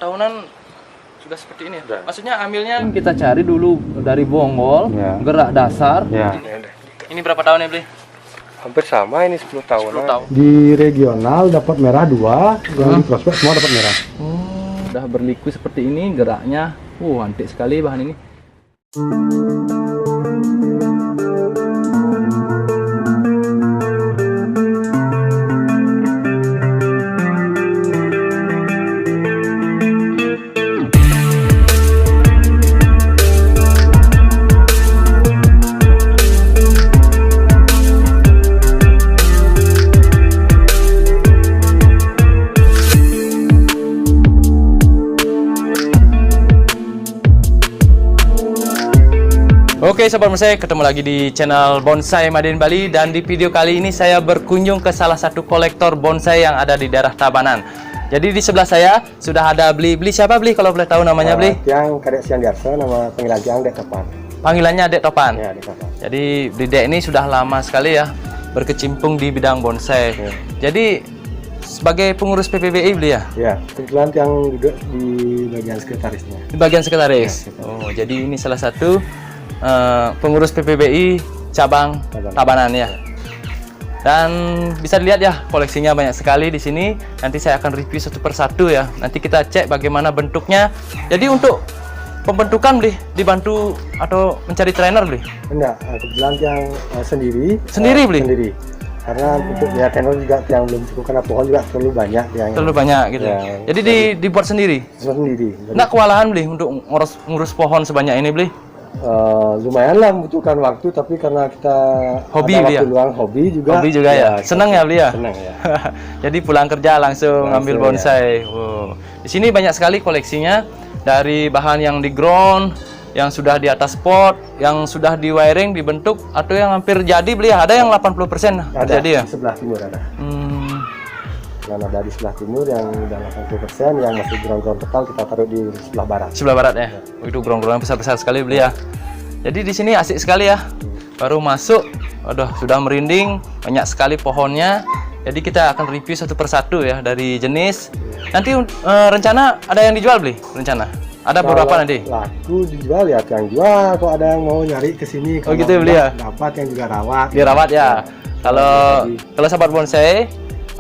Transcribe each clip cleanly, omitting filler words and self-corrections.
tahunan sudah seperti ini ya? Sudah. Maksudnya ambilnya kita cari dulu dari bonggol, gerak dasar. Ini berapa tahun ya beli? Hampir sama, ini 10 tahun. 10 tahun. Di regional dapat merah 2, yang di prospek semua dapat merah. Udah berliku seperti ini, geraknya antik sekali bahan ini. Oke sobat bonsai, ketemu lagi di channel Bonsai Made in Bali, dan di video kali ini saya berkunjung ke salah satu kolektor bonsai yang ada di daerah Tabanan. Jadi di sebelah saya sudah ada Bli siapa Bli kalau boleh tahu namanya Bli? Yang Kadek Siandiarsa, nama panggilannya Dek Topan. Panggilannya Dek Topan. Ya, Dek Topan. Jadi Bli Dek ini sudah lama sekali ya berkecimpung di bidang bonsai. Ya. Jadi sebagai pengurus PPBI Bli ya? Ya, kebetulan yang duduk di bagian sekretarisnya. Di bagian sekretaris. Ya, Oh, jadi ini salah satu pengurus PPBI cabang Tabanan ya. Dan bisa dilihat ya, koleksinya banyak sekali di sini. Nanti saya akan review satu persatu ya. Nanti kita cek bagaimana bentuknya. Jadi untuk pembentukan Bli, dibantu atau mencari trainer Bli? Enggak, kebetulan yang sendiri. Sendiri Bli? Sendiri. Karena untuk ya trainer juga yang belum cukup, karena pohon juga terlalu banyak. Terlalu banyak gitu. Ya, jadi dibuat sendiri? Sendiri. Nggak kewalahan Bli untuk ngurus pohon sebanyak ini Bli? Lumayan lah membutuhkan waktu, tapi karena kita hobi ada waktu ya? luang, hobi juga ya. Senang ya Bli ya? Senang ya. Jadi pulang kerja langsung ambil bonsai. Ya. Di sini banyak sekali koleksinya, dari bahan yang di ground, yang sudah di atas pot, yang sudah di wiring dibentuk, atau yang hampir jadi Bli ya. Ada yang 80% jadi ya? Di sebelah timur ada. Dan ada di sebelah timur yang udah 80%, yang masih ground-ground total kita taruh di sebelah barat. Sebelah barat ya. Itu ground-ground besar-besar sekali Bli ya. Jadi di sini asik sekali ya. Baru masuk, waduh sudah merinding, banyak sekali pohonnya. Jadi kita akan review satu persatu ya dari jenis. Nanti rencana ada yang dijual Bli? Rencana? Ada beberapa nanti? Laku dijual ya, yang jual. Kalau ada yang mau nyari ke sini, oh gitu Bli ya? Dapat, yang juga rawat. Dirawat ya. Kalau sahabat bonsai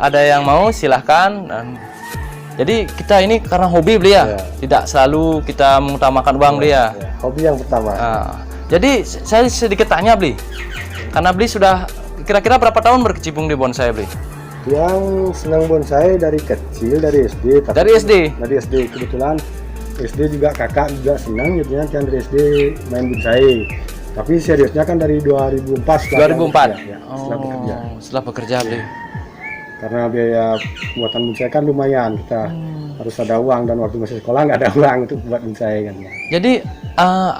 ada yang mau silahkan. Jadi kita ini karena hobi Bli ya, tidak selalu kita mengutamakan uang Bli ya. Hobi yang pertama. Jadi saya sedikit tanya Bli, karena Bli sudah kira-kira berapa tahun berkecimpung di bonsai Bli? Yang senang bonsai dari kecil, dari SD. Dari SD? Dari SD, kebetulan SD juga kakak juga senang, jadinya kan dari SD main bonsai. Tapi seriusnya kan dari 2004. 2004? Ya, setelah bekerja. Setelah bekerja Bli. Karena biaya pembuatan bonsai kan lumayan, kita harus ada uang, dan waktu masih sekolah nggak ada uang untuk buat bonsai kan. Jadi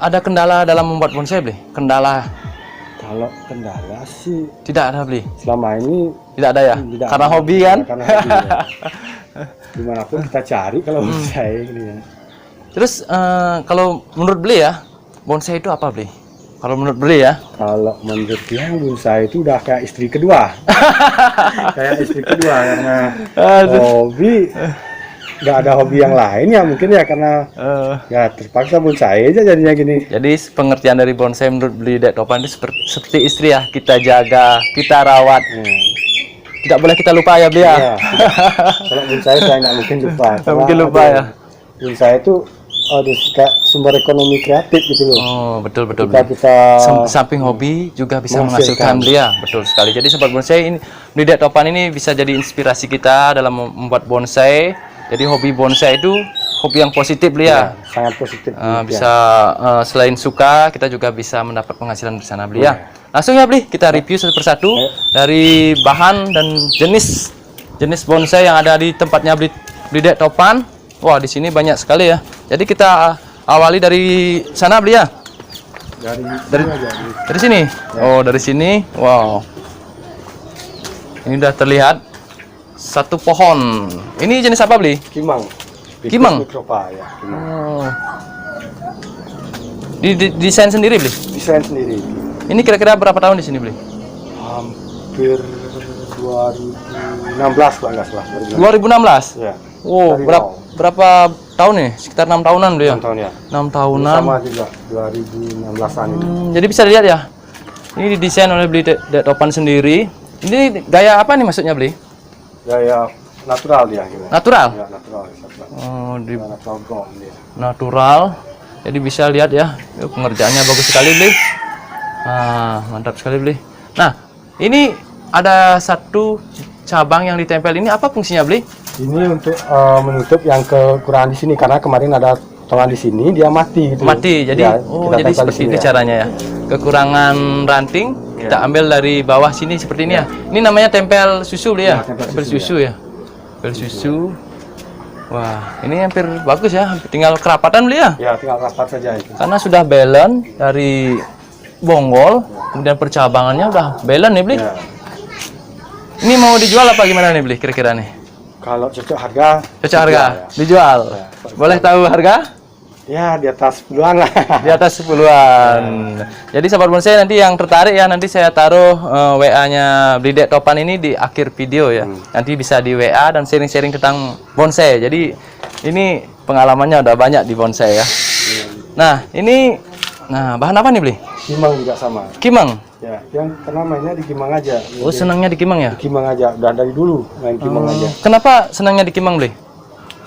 ada kendala dalam membuat bonsai Bli? Kendala? Kalau kendala sih tidak ada Bli? Selama ini tidak ada ya? Tidak karena ada. Hobi kan? Karena hobi ya. Dimanapun kita cari kalau bonsai ini ya. Terus kalau menurut Bli ya, bonsai itu apa Bli? Kalau menurut Bli ya? Kalau menurut dia, bonsai itu udah kayak istri kedua. Kayak istri kedua, karena hobi, nggak ada hobi yang lain ya mungkin ya, karena ya terpaksa bonsai aja jadinya gini. Jadi pengertian dari bonsai menurut Bli Dek Topan itu seperti istri ya, kita jaga, kita rawat. Tidak boleh kita lupa ya Bli ya? Ya, kalau bonsai saya nggak mungkin lupa. Nggak mungkin lupa ya? Bonsai itu kayak sumber ekonomi kreatif gitu loh. Oh betul Kita samping hobi juga bisa menghasilkan Bli ya. Betul sekali. Jadi sobat bonsai ini, Bli Dek Topan ini bisa jadi inspirasi kita dalam membuat bonsai. Jadi hobi bonsai itu hobi yang positif Bli ya. Sangat positif. Bisa selain suka, kita juga bisa mendapat penghasilan di sana Bli ya. Langsung ya Bli, kita review satu persatu dari bahan dan jenis bonsai yang ada di tempatnya Bli Dek Topan. Wah, di sini banyak sekali ya. Jadi kita awali dari sana Bli ya. Dari sini. Oh, dari sini. Wow. Ini udah terlihat satu pohon. Ini jenis apa Bli? Kimang. Kimang. Mikropa ya. Kimang. Oh. Desain sendiri Bli? Desain sendiri. Ini kira-kira berapa tahun di sini Bli? Hampir 2016 kalau nggak salah. 2016? Ya. Wow, berapa tahun nih, sekitar 6 tahunan beli ya. 6 tahun ya. 6 tahunan. Sama juga 2016-an ini. Jadi bisa dilihat ya. Ini didesain oleh beli Dek Topan sendiri. Ini gaya apa nih maksudnya beli? Gaya natural dia gitu. Natural. Ya, natural. Natural. Oh, di Natural brown dia. natural. Jadi bisa lihat ya, pengerjaannya bagus sekali beli. Ah, mantap sekali beli. Nah, ini ada satu cabang yang ditempel ini, apa fungsinya beli? Ini untuk menutup yang kekurangan di sini karena kemarin ada tolan di sini dia mati gitu. Mati. Jadi Ya, oh, kita jadi tempel di seperti sini itu ya. caranya ya. Kekurangan ranting kita ambil dari bawah sini seperti ini ya. Ini namanya tempel susu beli ya. Ya, tempel Tempel susu, susu ya. Tempel susu. Wah, ini hampir bagus ya. Tinggal kerapatan beli ya. Ya, tinggal rapat saja itu. Karena sudah balance dari bonggol, kemudian percabangannya udah balance nih beli. Ya. Ini mau dijual apa gimana nih beli kira-kira nih? Kalau cocok harga, Cocok harga, ya. dijual. Ya. Boleh tahu harga? Ya, di atas 10-an lah. Di atas 10-an. Jadi sahabat bonsai nanti yang tertarik ya, nanti saya taruh WA-nya beli Dek Topan ini di akhir video ya. Nanti bisa di WA dan sharing-sharing tentang bonsai. Jadi ini pengalamannya udah banyak di bonsai ya. Nah, ini bahan apa nih beli? Kimang juga sama. Kimang. Ya, yang pernah mainnya di Kimang aja. Oh, senangnya di kimang ya? Di Kimang aja, udah dari dulu main Kimang aja. Kenapa senangnya di kimang beli?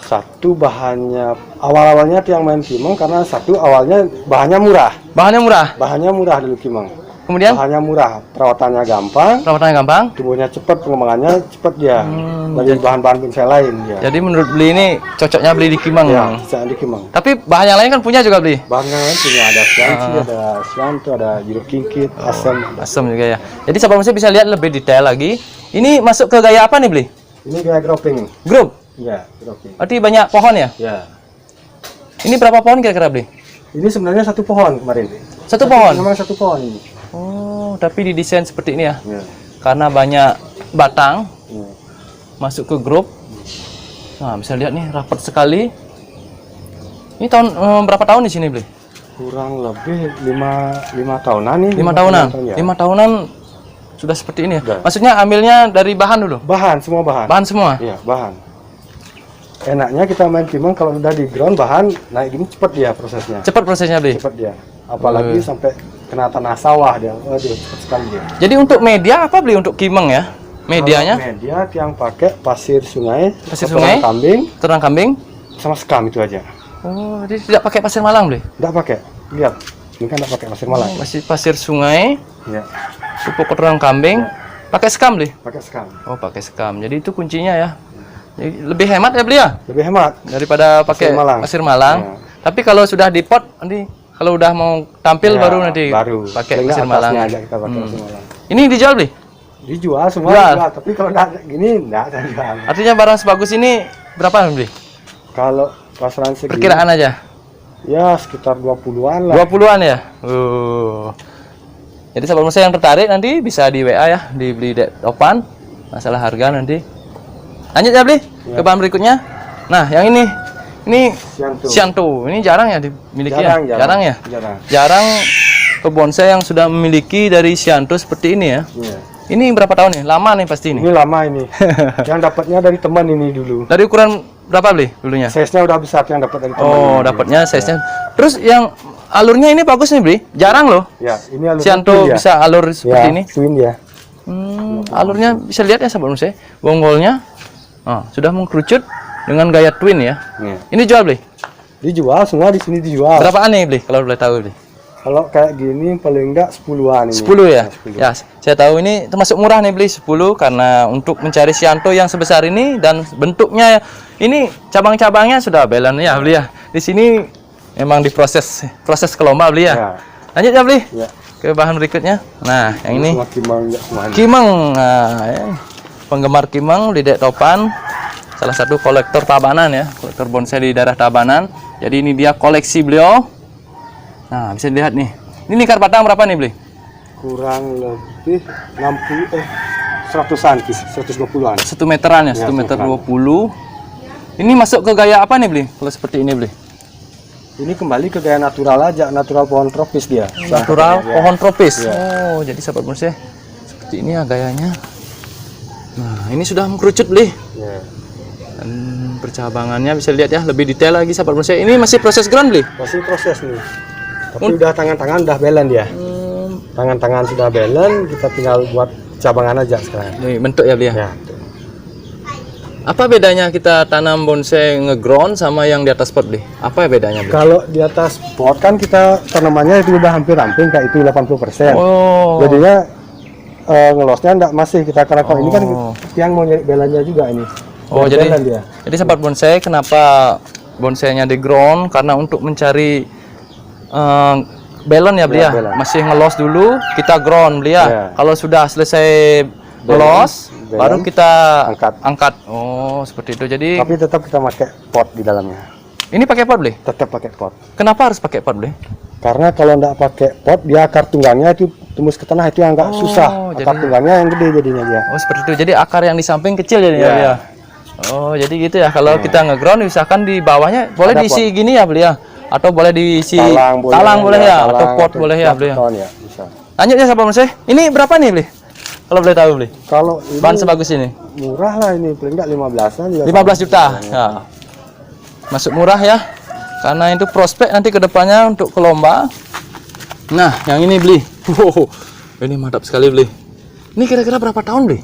Satu bahannya awal-awalnya yang main Kimang karena satu awalnya bahannya murah. Bahannya murah. Bahannya murah dulu Kimang. Kemudian Bahannya murah, perawatannya gampang, perawatannya gampang. tumbuhnya cepat, pengembangannya cepat dia. Dari bahan-bahan bonsai lain dia. Jadi menurut beli ini cocoknya beli di kimang. Ya, bisa di Kimang. Tapi bahan yang lain kan punya juga beli. Bahan yang lain punya ada Sianci, ada Sianto, ada jeruk kingkit, asam. Asam juga ya. Jadi sahabat bonsai bisa lihat lebih detail lagi. Ini masuk ke gaya apa nih beli? Ini kayak grouping. Grup. Ya, grouping. Berarti banyak pohon ya? Ya. Ini berapa pohon kira-kira beli? Ini sebenarnya satu pohon kemarin. Satu pohon. Memang satu pohon ini. Oh, tapi didesain seperti ini ya. Ya. Karena banyak batang Ya. masuk ke grup. Nah, bisa lihat nih rapat sekali. Ini tahun berapa tahun di sini beli? Kurang lebih 5 tahunan nih. 5 tahunan. Ya. 5 tahunan sudah seperti ini ya. Sudah. Maksudnya ambilnya dari bahan dulu. Bahan, semua bahan. Bahan semua. Iya, bahan. Enaknya kita main Kimang kalau udah di ground bahan naik gini cepet dia prosesnya. Cepat prosesnya beli. Cepet dia. Apalagi sampai kena tanah sawah dia. Waduh, cepet sekali dia. Jadi untuk media apa beli untuk kimeng ya? Medianya Kalau media yang pakai pasir sungai, Pasir kotoran sungai? kambing, ternak kambing. sama sekam itu aja. Oh, jadi tidak pakai pasir malang beli. Enggak pakai. Lihat. Ini kan enggak pakai pasir malang. Masih pasir sungai, Iya, pupuk kotoran kambing, pakai sekam beli. pakai sekam. Oh, pakai sekam. Jadi itu kuncinya ya. Jadi lebih hemat ya beli ya Lebih hemat. daripada pakai pasir malang. Ya. Tapi kalau sudah di pot nanti kalau udah mau tampil Ya, baru nanti baru. pakai Paling pasir nggak malang. atasnya aja kita pakai pasir malang. Ini dijual beli. Dijual semua Jual. dijual, tapi kalau enggak gini enggak saya jual. Artinya barang sebagus ini berapa beli? Kalau pasaran segini Perkiraan aja. ya sekitar 20-an lah. 20-an ya. Jadi sahabat bonsai yang tertarik nanti bisa di WA ya, dibeli Dek Topan. Masalah harga nanti. Lanjut ya beli ke bahan berikutnya. Nah, yang ini Sianto. Sianto. Ini jarang ya dimiliki Jarang, ya? jarang. Jarang ya? Jarang. Jarang ke bonsai yang sudah memiliki dari Sianto seperti ini ya. Iya. Ini berapa tahun nih? Lama nih pasti ini. Ini lama ini. Yang dapatnya dari teman ini dulu. Dari ukuran berapa beli dulunya? Size-nya udah besar yang dapat dari teman. Oh, ini. dapatnya size-nya. Terus yang alurnya ini bagus nih, beli. Jarang loh. Ya, ini alur Sianto twin ya. bisa alur seperti Ya, ini. twin ya. Alurnya bisa lihat ya sahabat bonsai. Bonggolnya sudah mengkerucut dengan gaya twin ya. Iya. Ini jual beli. Dijual semua di sini dijual. Berapaan nih beli kalau boleh tahu beli? Kalau kayak gini paling enggak 10-an ini. 10 ya? 10. Ya, saya tahu ini termasuk murah nih beli 10 karena untuk mencari Sianto yang sebesar ini dan bentuknya ini cabang-cabangnya sudah balance ya beli ya. Di sini memang diproses ke lomba beli ya. Ya. Lanjut ya beli. Ya. Ke bahan berikutnya. Nah, yang ini Semua Kimang enggak semua ini. kimeng. Nah, ya. Penggemar kimeng di Dek Topan. Salah satu kolektor Tabanan ya, kolektor bonsai di daerah Tabanan. Jadi ini dia koleksi beliau. Nah, bisa dilihat nih. Ini lingkar batang berapa nih, beli? Kurang lebih 100-an, 120-an. 1 meteran ya, 1 Ya, meter 1 20. Ini masuk ke gaya apa nih, beli? Kalau seperti ini, beli? Ini kembali ke gaya natural aja, natural pohon tropis dia. Natural Ya. pohon tropis. Ya. Oh, jadi sahabat bonsai seperti ini ya gayanya. Nah, ini sudah mengkerucut, beli. Ya. Dan percabangannya bisa lihat ya lebih detail lagi sahabat bonsai. Ini masih proses ground beli. Masih proses nih. Tapi udah tangan-tangan udah belen dia. Tangan-tangan sudah belen, kita tinggal buat cabangan aja sekarang. Nih bentuk ya beli ya. Ya. Apa bedanya kita tanam bonsai ngeground sama yang di atas pot beli? Apa bedanya beli? Kalau di atas pot kan kita tanamannya itu udah hampir ramping kayak itu 80%. Oh. Jadinya ngelosnya enggak masih kita karena kalau ini kan yang mau nyari belannya juga ini. Oh, Nyari jadi belan dia. jadi sahabat bonsai kenapa bonsainya di ground karena untuk mencari balon ya beli Ya, ya. balon. Masih ngelos dulu, kita ground beli ya. Ya. Kalau sudah selesai ngelos balon, baru kita angkat. Oh, seperti itu. Jadi Tapi tetap kita pakai pot di dalamnya. ini pakai pot beli? Tetap pakai pot. Kenapa harus pakai pot beli? Karena kalau enggak pakai pot dia akar tunggangnya itu tembus ke tanah itu yang agak susah. Akar jadi- tunggangnya yang gede jadinya dia. Oh, seperti itu. Jadi akar yang di samping kecil jadinya Ya. beli ya. Oh, jadi gitu ya. Kalau kita ngeground misalkan di bawahnya boleh Ada diisi gini ya beli ya. Atau boleh diisi Talang boleh ya, talang atau pot boleh ya beli ya. plankton ya, bisa. Lanjut ya sahabat bonsai. Ini berapa nih beli? Kalau boleh tahu beli. Kalau ini Bahan sebagus ini. murah lah ini, paling enggak 15-an juga. 15 juta. Ya. Masuk murah ya. Karena itu prospek nanti ke depannya untuk ke lomba. Nah, yang ini beli. Wow. Ini mantap sekali beli. Ini kira-kira berapa tahun beli?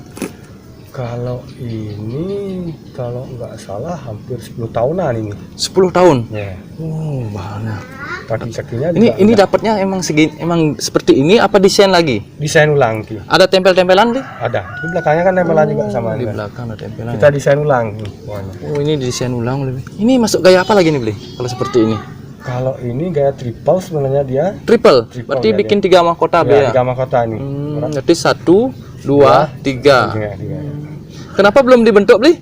Kalau ini kalau nggak salah hampir 10 tahunan ini. 10 tahun. Ya. Oh, banyak. Kaki-kakinya Ini dapatnya emang segini, emang seperti ini apa desain lagi? desain ulang tuh. Ada tempel-tempelan beli? Ada. Di belakangnya kan tempelan juga sama Di ini. belakang ada tempelan. Kita desain ulang nih semuanya. Oh, ini desain ulang beli. Ini masuk gaya apa lagi nih beli? Kalau seperti ini. Kalau ini gaya triple sebenarnya dia. Triple. Triple, Berarti ya, bikin 3 mahkota beli Ya, ya. 3 mahkota ini. Berarti 1, 2, 3. Tiga, tiga. Kenapa belum dibentuk beli?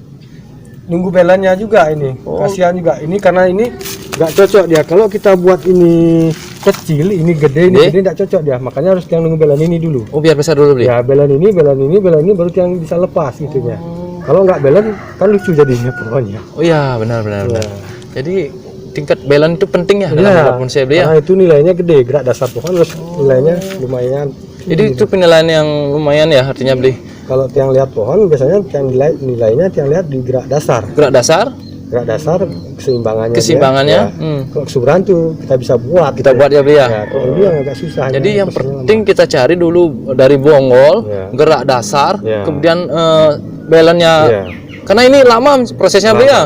Nunggu belannya juga ini. Oh. Kasihan juga ini karena ini nggak cocok dia. Kalau kita buat ini kecil, ini gede, ini Gede? gede nggak cocok dia. Makanya harus yang nunggu belan ini dulu. Oh, biar besar dulu beli. Ya belan ini baru yang bisa lepas gitu ya. Kalau nggak belan kan lucu jadinya pohonnya. Oh iya, benar. Ya. Jadi tingkat balance itu penting ya dalam Iya, membuat bonsai beli ya. karena itu nilainya gede, gerak dasar pohon terus nilainya lumayan. Jadi itu penilaian yang lumayan ya artinya beli. Kalau tiang lihat pohon biasanya tiang nilainya tiang lihat di gerak dasar. Gerak dasar, Keseimbangannya. keseimbangannya. dia, ya. Kalau kesuburan tuh kita bisa buat. Kita buat ya beli ya. Ya, kalau ini yang agak susah. Jadi yang prosesnya penting kita cari dulu dari bonggol, Ya. gerak dasar, Ya. kemudian balance-nya. Ya. Karena ini lama prosesnya beli ya.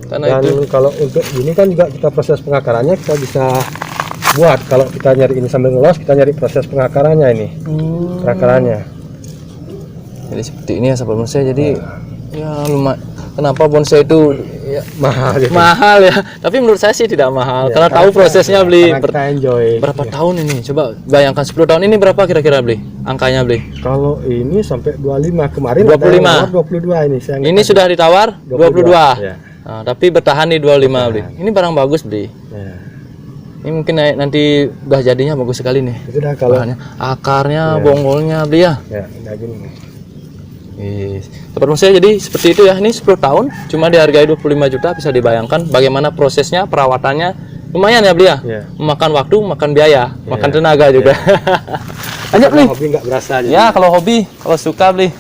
Karena Dan itu. kalau untuk ini kan juga kita proses pengakarannya kita bisa buat. Kalau kita nyari ini sambil ngelos, kita nyari proses pengakarannya ini. Pengakarannya. Jadi seperti ini ya sahabat bonsai. Jadi ya lumayan. Kenapa bonsai itu ya, Mahal gitu. mahal ya? Tapi menurut saya sih tidak mahal. Ya, karena tahu prosesnya beli. Karena kita enjoy. Berapa tahun ini? Coba bayangkan 10 tahun ini berapa kira-kira beli? Angkanya beli. Kalau ini sampai 25 kemarin 25. ada yang nawar 22 ini. Saya Ini sudah ditawar 22. Ya. Nah, tapi bertahan di 25 beli. Ini barang bagus beli. Ya. Ini mungkin nanti udah jadinya bagus sekali nih. Itu dah kalau Bahannya, akarnya, Ya. bonggolnya beli ya. ya udah gini. Tempat bonsai jadi seperti itu ya. Ini 10 tahun cuma dihargai 25 juta. Bisa dibayangkan bagaimana prosesnya, perawatannya. Lumayan ya beli ya. Ya. Memakan waktu, makan biaya, makan tenaga juga. Lanjut beli. Hobi nggak berasa aja. Ya, kalau hobi, kalau suka beli.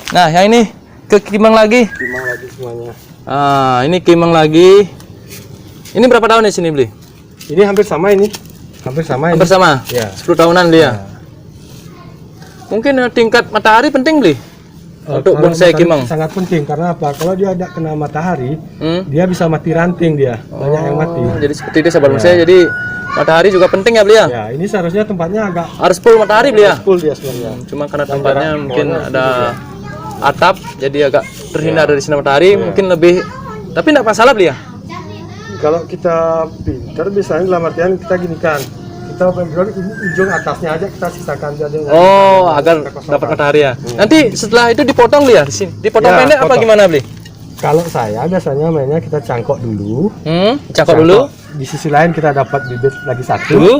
Nah, yang ini ke Kimang lagi. Gimana lagi semuanya? Ah, ini Kimang lagi. Ini berapa tahun di sini beli? Ini hampir sama ini. Hampir sama ini. Hampir sama. Ya. 10 tahunan beli ya. Mungkin tingkat matahari penting beli untuk Kalau bonsai matahari Kimang. sangat penting karena apa? Kalau dia ada kena matahari, Hmm? dia bisa mati ranting dia. Banyak yang mati. Jadi seperti itu sahabat bonsai. Jadi matahari juga penting ya beli ya. Ya, ini seharusnya tempatnya agak Harus full matahari beli ya. full dia sebenarnya. Cuma karena tempatnya mungkin ada atap jadi agak terhindar dari sinar matahari, mungkin lebih. Tapi tidak masalah beli ya. Kalau kita pinter biasanya dalam artian kita gini kan. Kita background ujung atasnya aja kita sisakan jadi. Oh, agar dapat matahari ya. Nanti setelah itu dipotong beli ya di sini. Dipotong Ya, pendek apa potong. gimana beli? Kalau saya biasanya mainnya kita cangkok dulu. Cakap dulu. Di sisi lain kita dapat bibit lagi satu. Dulu.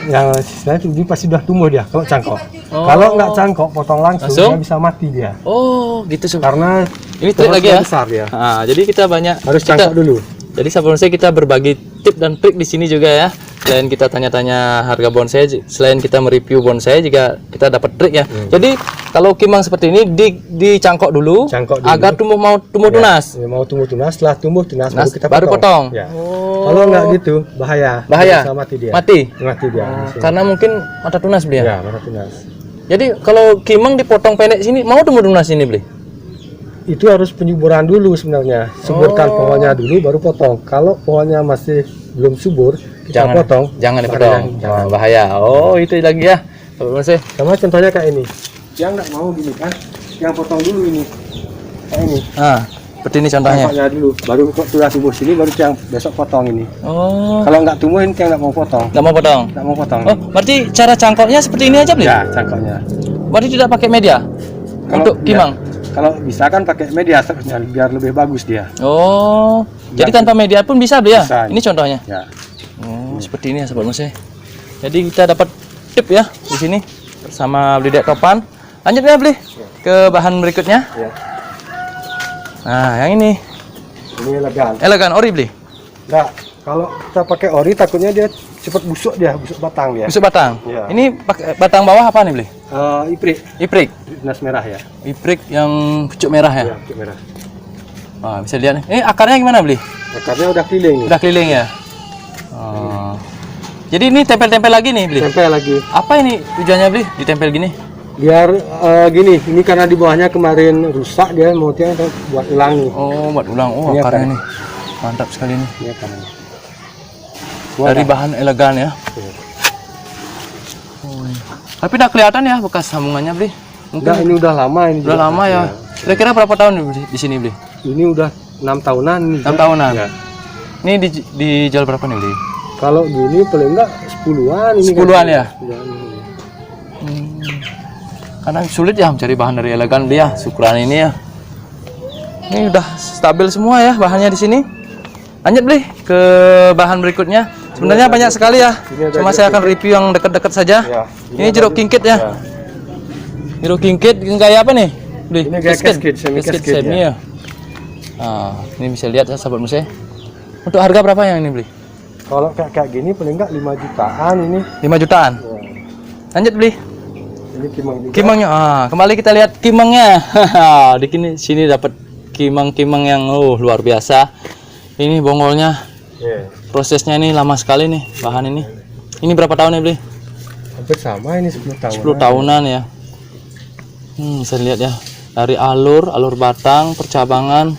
Yang sisi lain ini pasti sudah tumbuh dia kalau cangkok. Oh. Kalau nggak cangkok potong langsung, Langsung? dia bisa mati dia. Oh, gitu sih. Karena Ini trik pohon lagi ya. besar dia. Nah, jadi kita banyak Harus kita- cangkok dulu. Jadi sahabat bonsai kita berbagi tip dan trik di sini juga ya. selain kita tanya-tanya harga bonsai, selain kita mereview bonsai juga kita dapat trik ya. Jadi kalau kimang seperti ini dicangkok dulu, agar tumbuh tunas. Ya, mau tumbuh tunas, setelah tumbuh tunas baru potong. Ya. Kalau nggak gitu bahaya. Bisa mati dia. Mati dia. Karena mungkin mata tunas beli ya. Ya, mata tunas. Jadi kalau kimang dipotong pendek sini, mau tumbuh tunas ini beli? Itu harus penyuburan dulu sebenarnya. Suburkan pohonnya dulu baru potong. Kalau pohonnya masih belum subur, kita potong. Jangan dipotong. Bahaya. Oh, itu lagi ya. Sama contohnya kayak ini. Yang nggak mau gini kan, yang potong dulu ini. Kayak ini. Seperti ini contohnya. Tampaknya dulu, baru kok sudah tumbuh sini, baru yang besok potong ini. Kalau nggak tumbuh ini yang nggak mau potong. Nggak mau potong. Nggak mau potong. Oh, berarti cara cangkoknya seperti ini aja beli? Ya, cangkoknya. Berarti tidak pakai media untuk kimang? Kalau bisa kan pakai media seharusnya biar lebih bagus dia. Oh, jadi tanpa media pun bisa beli ya? Bisa. Ini contohnya. Ya. Oh, seperti ini ya sobat bonsai. Jadi kita dapat tip ya di sini bersama beli dek topan. Lanjut ya beli ke bahan berikutnya. Ya. Nah, yang ini. Ini elegan. Elegan ori beli. Enggak, kalau kita pakai ori takutnya dia cepat busuk batang dia. Busuk batang. Ya. Ini pakai batang bawah apa nih beli? Iprik. Iprik. Tunas merah ya. Iprik yang pucuk merah ya. Iya, pucuk merah. Wah, bisa lihat nih. Ini akarnya gimana beli? Akarnya udah keliling nih. Udah keliling ya. Oh. Jadi ini tempel-tempel lagi nih beli. Tempel lagi. Apa ini tujuannya beli? Ditempel gini? Biar gini, ini karena di bawahnya kemarin rusak dia mau buat ulang nih. Oh, buat ulang. Oh, Ini akarnya akarnya. nih. Mantap sekali nih. Ini akarnya. Dari bahan elegan ya. Oh, iya. Tapi udah kelihatan ya bekas sambungannya beli. Udah, ini udah lama ini. Udah lama ya. Kira-kira berapa tahun di sini beli? Ini udah 6 tahunan nih. 6 tahunan. Ya. Ini dijual berapa nih beli? Kalau gini paling enggak 10-an ini. 10-an ya? 10-an. Karena sulit ya mencari bahan dari elegan beli ya, ukuran ini ya. Ini udah stabil semua ya bahannya di sini. Lanjut beli ke bahan berikutnya. Sebenarnya banyak sekali ya. Cuma saya akan review yang dekat-dekat saja. Ya, ini jeruk kingkit ya. Jeruk kingkit kayak apa nih? Beli. Ini kayak casket, semi semi ya. Nah, ini bisa lihat ya sahabat musik. Untuk harga berapa yang ini beli? Kalau kayak gini paling enggak 5 jutaan ini. 5 jutaan. Ya. Lanjut beli. Ini kimang juga. Kimangnya. Kembali kita lihat kimangnya. Di sini dapat kimang-kimang yang luar biasa. Ini bongolnya. Yeah. Prosesnya ini lama sekali nih bahan ini. Ini berapa tahun ya beli? Hampir sama ini 10 tahun. 10 tahunan ya. Bisa lihat ya. Dari alur batang, percabangan.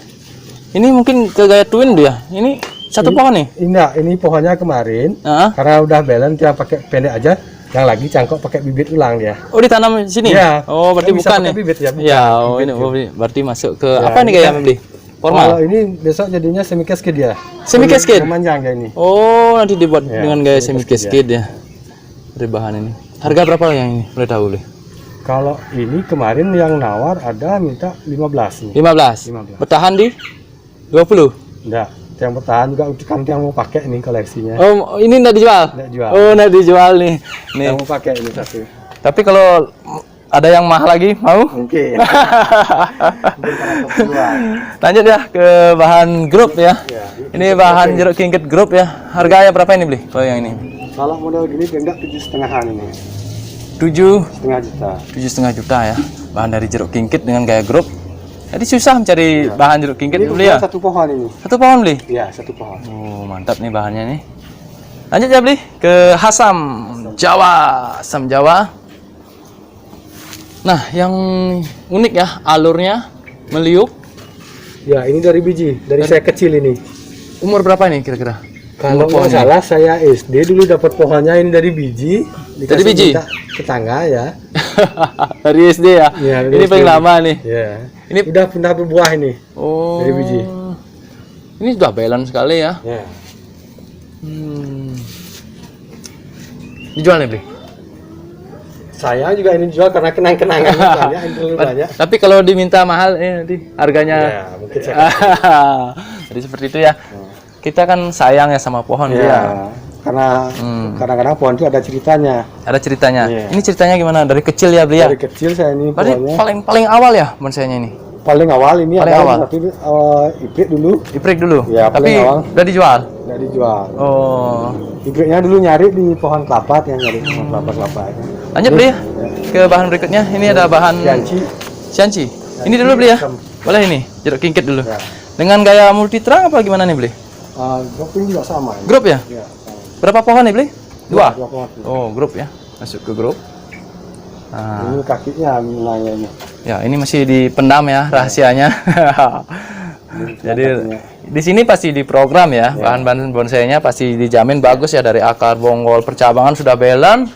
Ini mungkin ke gaya twin dia. Ini satu pohon nih. Enggak, ini pohonnya kemarin. Karena udah balance dia pakai pendek aja. Yang lagi cangkok pakai bibit ulang dia. Oh, ditanam di sini? Ya. Oh, berarti bukan nih. Bibit ya, bukan. Ya, oh ini berarti masuk ke apa nih gaya beli? Formal. Kalau ini besok jadinya semi cascade dia. Semi cascade. Memanjang kayak ini. Oh, nanti dibuat Ya, dengan gaya semi cascade ya. Dari bahan ini. Harga berapa yang ini? Boleh tahu boleh? Kalau ini kemarin yang nawar ada minta 15 nih. 15. Bertahan di 20. Enggak. Yang bertahan juga kan yang mau pakai nih koleksinya. Oh, ini enggak dijual? Enggak jual. Oh, enggak dijual nih. Nih. Yang mau pakai ini satu. Tapi kalau ada yang mahal lagi, mau? Mungkin. Lanjut ya ke bahan grup ya. Ini bahan jeruk kingkit grup ya. Harganya berapa ini beli? Kalau yang ini? Kalau model gini enggak 7,5-an ini. 7,5 juta. 7,5 juta ya. Bahan dari jeruk kingkit dengan gaya grup. Jadi susah mencari bahan jeruk kingkit beli ya. Satu pohon ini. Satu pohon beli? Iya, satu pohon. Oh, mantap nih bahannya nih. Lanjut ya beli ke Asam Jawa. Nah, yang unik ya alurnya meliuk. Ya, ini dari biji, dari saya kecil ini. Umur berapa nih kira-kira? Kalau nggak salah saya SD dulu dapat pohonnya ini dari biji. Dari biji? Tetangga ya. Dari SD ya? Ya, ini paling lama nih. Ya. Ini udah berbuah ini. Oh. Dari biji. Ini sudah balance sekali ya. Ya. Dijual nih beli? Saya juga ini jual karena kenang-kenangan banyak, ini banyak. Tapi kalau diminta mahal nanti harganya. Ya, mungkin saya. Jadi seperti itu ya. Kita kan sayang ya sama pohon ya. Karena kadang-kadang pohon itu ada ceritanya. Ada ceritanya. Ya. Ini ceritanya gimana? Dari kecil ya beli ya? Dari kecil saya ini berarti pohonnya. paling awal ya bonsainya ini? paling awal ini Paling ada awal. tapi iprik dulu. Iprik dulu. Ya, Tapi paling awal. udah dijual. Nggak dijual. Oh. Ipriknya dulu nyari di pohon kelapa, yang nyari pohon kelapa aja. Lanjut beli ya. Ke bahan berikutnya. Ini ada bahan Cianci. Cianci. Ini dulu beli ya. Boleh ini, jeruk kingkit dulu. Ya. Dengan gaya multitrang apa gimana nih beli? Droping juga sama. Grup ya? Ya, sama. Berapa pohon nih beli? Dua. Dua pohon. Oh, grup ya. Masuk ke grup. Nah, Ini kakinya nanya ini. ya ini masih dipendam ya rahasianya. Jadi kakinya. di sini pasti diprogram ya, bahan-bahan bonsainya pasti dijamin bagus ya dari akar, bonggol, percabangan sudah belan.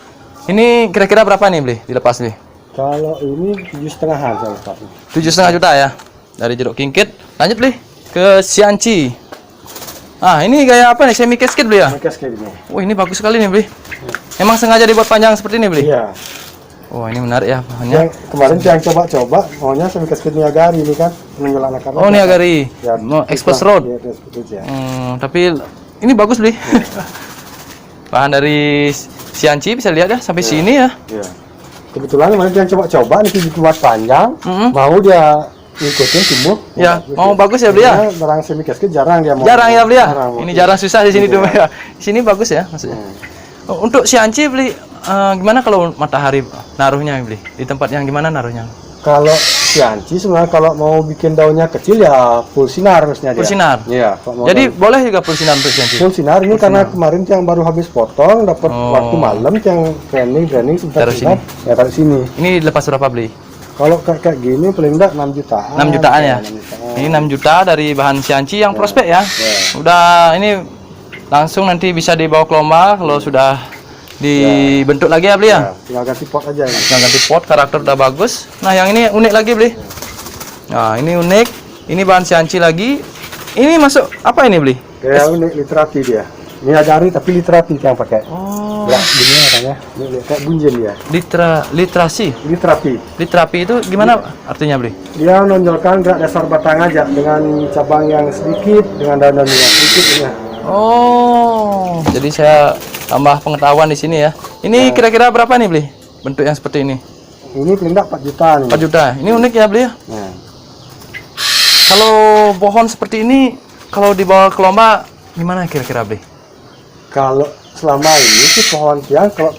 Ini kira-kira berapa nih beli? Dilepas beli? Kalau ini 7,5-an saya lepas. 7,5 juta ya dari jeruk kingkit. Lanjut beli ke Cianci. Ah ini gaya apa nih? Semi casket beli ya? Mereka kayak gini. Oh ini bagus sekali nih beli. Emang sengaja dibuat panjang seperti ini beli? Iya. Oh ini menarik ya bahannya. Yang kemarin yang coba-coba, maunya semi kasket Niagari ini kan peninggalan akar. Oh Niagari, Ya, mau Express Road. Ya, Express Road ya. Tapi ini bagus beli. Bahan dari Cianci bisa lihat ya sampai sini ya. Iya. Kebetulan kemarin yang coba-coba nih dibuat panjang, mau dia ngikutin tumbuh. Ya, mau bagus ya beli ya. Karena barang semi kasket jarang dia mau. Jarang ya beli ya. Jarang. Ini jarang susah di sini tuh ya. Di sini bagus ya maksudnya. Oh, untuk Cianci beli gimana kalau matahari naruhnya beli? Di tempat yang gimana naruhnya? Kalau Cianci sebenarnya kalau mau bikin daunnya kecil ya full sinar harusnya dia. Full sinar. Iya. kalau mau Jadi boleh juga full sinar untuk Cianci. full sinar ini karena kemarin yang baru habis potong dapat waktu malam yang training sebentar Taruh sebentar, ya taruh sini. Ini lepas berapa beli? Kalau kayak gini paling enggak 6 jutaan. 6 jutaan ya. 6 jutaan. Ini 6 juta dari bahan Cianci yang prospek ya. Udah ini langsung nanti bisa dibawa ke lomba kalau sudah dibentuk lagi ya beli ya. Ya, tinggal ganti pot aja ini. Yang ganti pot, karakter udah bagus. Nah yang ini unik lagi beli. Nah ini unik. Ini bahan Cianci lagi. Ini masuk apa ini beli? Kayak ini literati dia. Ini Niagari tapi literati yang pakai. Oh. Gerak gini katanya. Ini kayak bunjen dia. Literasi. Literati. Literapi itu gimana artinya beli? Dia menonjolkan gerak dasar batang aja dengan cabang yang sedikit, dengan daun-daun yang sedikit ini. Oh. Jadi saya tambah pengetahuan di sini ya. Ini kira-kira berapa nih beli? Bentuk yang seperti ini. Ini paling enggak 4 jutaan ini. 4 juta. Ini unik ya beli ya. Nah. Kalau pohon seperti ini kalau dibawa ke lomba gimana kira-kira beli? Kalau selama ini sih pohon tiang kalau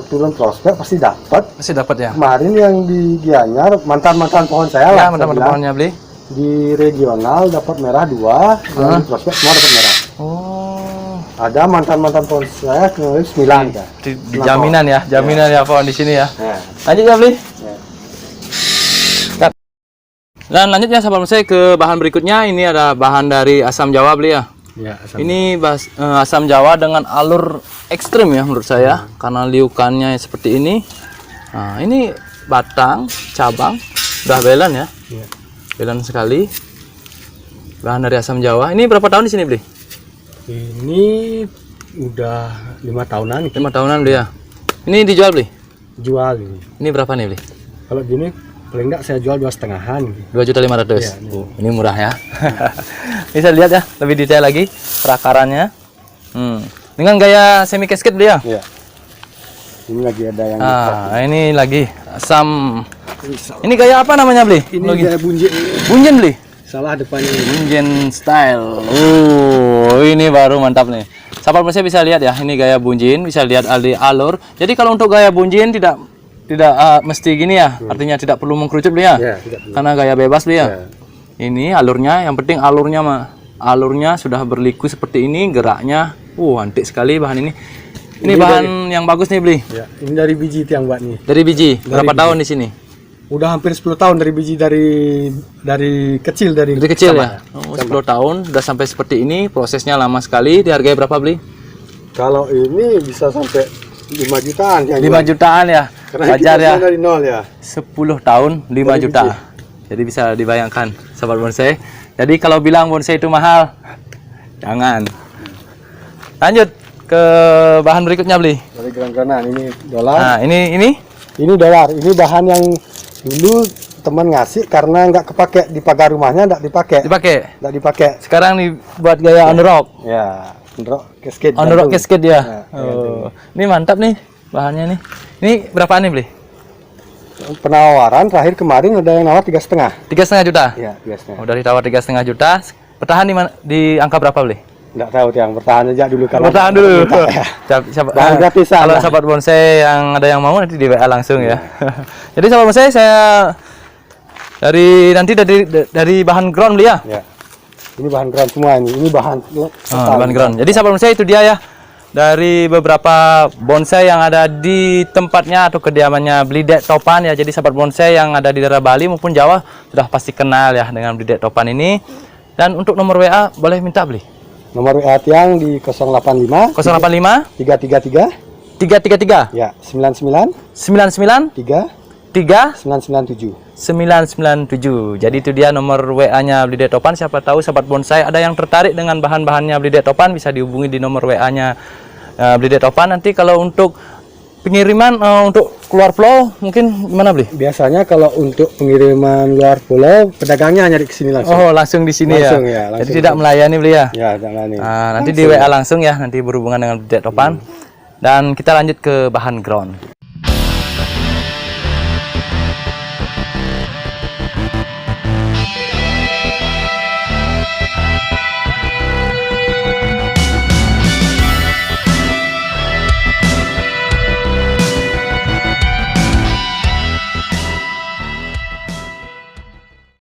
turun prospek pasti dapat. Masih dapat ya? Kemarin yang di Gianyar mantan-mantan pohon saya Ya, lah. teman-teman pohonnya beli. Di regional dapat merah 2, yang di prospek semua dapat merah. Oh. Ada mantan-mantan pohon saya kemarin 9 kan. Di jaminan ya, jaminan ya pohon di sini ya. Nah, Lanjut ya beli. ya. Dan lanjutnya sahabat saya ke bahan berikutnya. Ini ada bahan dari asam Jawa beli ya. Ya, Ini asam Jawa dengan alur ekstrim ya menurut saya karena liukannya seperti ini. Nah, ini batang, cabang, udah belan ya. Ya. Belan sekali. Bahan dari asam Jawa. Ini berapa tahun di sini beli? Ini udah 5 tahunan 5 tahunan beli ya. Ini dijual beli? jual ini. Ini berapa nih beli? Kalau gini paling enggak saya jual 2,5-an. 2.500.000. Iya, Ini murah ya. Bisa lihat ya lebih detail lagi perakarannya. Dengan gaya semi casket beli ya. Iya. Ini lagi ada yang Ini lagi asam. Ini gaya apa namanya beli? ini kayak bunjin. Bunjen beli. Salah depannya ini. Bunjen style. Ini baru mantap nih. Sahabat saya bisa lihat ya, ini gaya bunjin, bisa lihat alur. Jadi kalau untuk gaya bunjin tidak mesti gini ya, artinya tidak perlu mengkerucut beli ya. Ya, tidak perlu. Karena gaya bebas beli ya. Ya. Ini alurnya, yang penting alurnya sudah berliku seperti ini, geraknya, antik sekali bahan ini. Ini bahan yang bagus nih beli. Ya, ini dari biji tiang buat nih. Dari biji. Berapa tahun di sini? Udah hampir 10 tahun dari biji dari kecil dari Kecil sama. ya. 10 tahun udah sampai seperti ini, prosesnya lama sekali. Dihargai berapa beli? Kalau ini bisa sampai 5 jutaan. 5 jutaan ya. Karena Wajar kita ya. dari nol ya. 10 tahun 5 Dari juta. biji. Jadi bisa dibayangkan sahabat bonsai. Jadi kalau bilang bonsai itu mahal, jangan. Lanjut ke bahan berikutnya beli. Dari gran-granan ini dolar. Nah, Ini dolar. Ini bahan yang dulu teman ngasih karena nggak kepake di pagar rumahnya, nggak dipakai. Nggak dipakai. Sekarang dibuat gaya on the rock. Ya, on the rock cascade. On the rock gantung. cascade ya. Nah, Ini mantap nih bahannya nih. Ini berapaan nih beli? penawaran terakhir kemarin ada yang nawar 3,5. 3,5 juta. Ya, 3,5. Oh, dari tawar 3,5 juta. Bertahan di angka berapa beli? Nggak tahu yang bertahan aja dulu kan. Bertahan dulu. Bahan gratisan Kalau lah. sahabat bonsai yang ada yang mau nanti di WA langsung ya. Jadi sahabat bonsai saya dari bahan ground beli ya. Ya. Ini bahan ground semua ini. Ini bahan Bahan ground. Jadi sahabat bonsai itu dia ya. Dari beberapa bonsai yang ada di tempatnya atau kediamannya Blidek Topan ya. Jadi sahabat bonsai yang ada di daerah Bali maupun Jawa sudah pasti kenal ya dengan Blidek Topan ini. Dan untuk nomor WA boleh minta beli. Nomor WA Tiang di 085 085 333 333 ya 99 99 3 3 997. 997. Jadi itu dia nomor WA-nya Blidek Topan. Siapa tahu sahabat bonsai ada yang tertarik dengan bahan-bahannya Blidek Topan bisa dihubungi di nomor WA-nya Blidek Topan. Nanti kalau untuk pengiriman untuk keluar pulau mungkin gimana beli? Biasanya kalau untuk pengiriman luar pulau pedagangnya hanya di sini langsung. Oh, langsung di sini Langsung ya. ya, langsung. Jadi tidak melayani beli ya. Ya, jangan nih. Nanti di WA langsung ya, nanti berhubungan dengan Blidek Topan. Dan kita lanjut ke bahan ground.